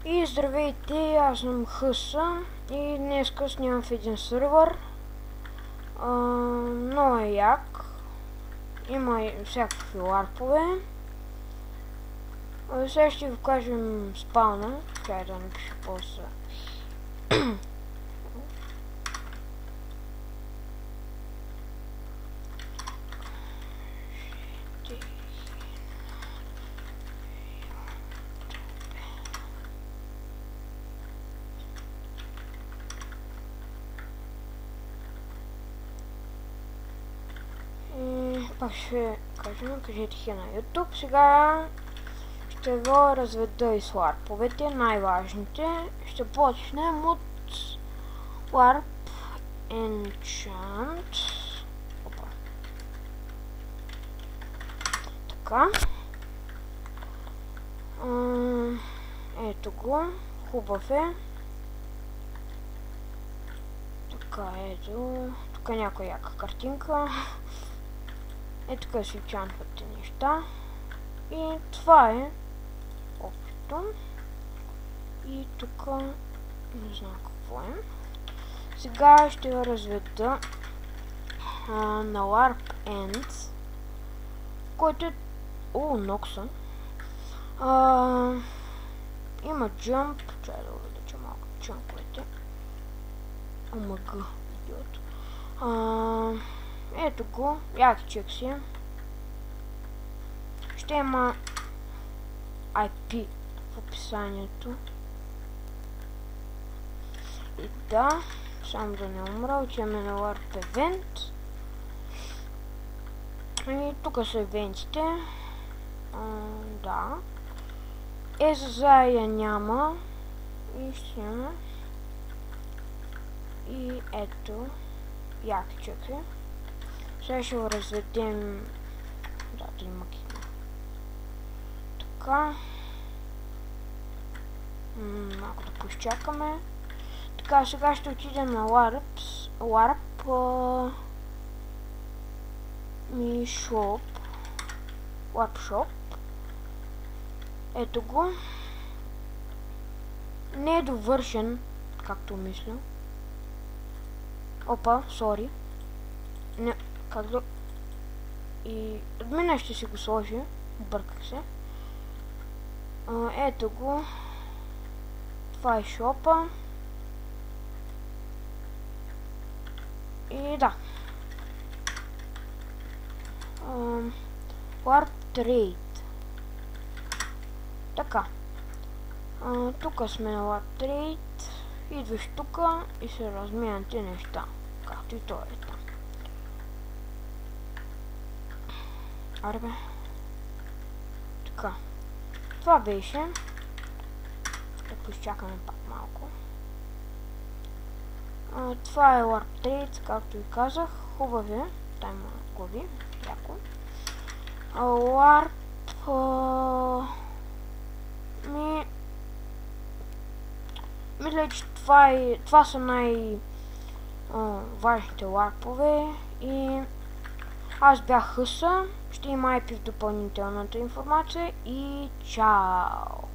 И здравейте, аз съм Хъса и днеска снимам в един сървър. Много е як. Има и всякакви ларпове. Сега ще ви кажем спауна. Чай да напиша после. Пак ще кажем, кажете хе на YouTube. Сега ще го разведа и с ларповете, най-важните. Ще почнем от Warp Enchant. Опа. Така. Ето го. Хубав е. Така, ето. Тук е някоя яка картинка. Ето тук си чанвате неща. И това е общо. И тук не знам какво е. Сега ще го разведа на Warp End, който е... Нокса. Има jump. Чай да увелича малко чанковете. ОМГ, идиот. Ето го, яки чекси. Ще има IP в описанието. И да, само да не умра, отиваме на Warp Event. И тук са евентите. Да. За зая няма. И ще има. И ето, яки чекси. Сега ще го разведем. Да има кина. Така. Малко да поизчакаме. Така, сега ще отидем на Warp Shop. Warp Shop. Ето го. Не е довършен, както мисля. Опа, сори. Не, как да... И админа ще си го сложи. Бърках се. Ето го. Това е шопа. И да. Warp Trade. Така. Тук сме на Warp Trade. Идваш тук и се разменяте неща. Както и то е там. Арбе. Така. Това беше. Да поизчакаме пак малко. Това е Warp Trade, както ви казах. Хубав е. Там има глави. Яко. Warp... Мисля, че това са най-важните ларпове и аз бях Хъса. Ще има IP в допълнителната информация и чао!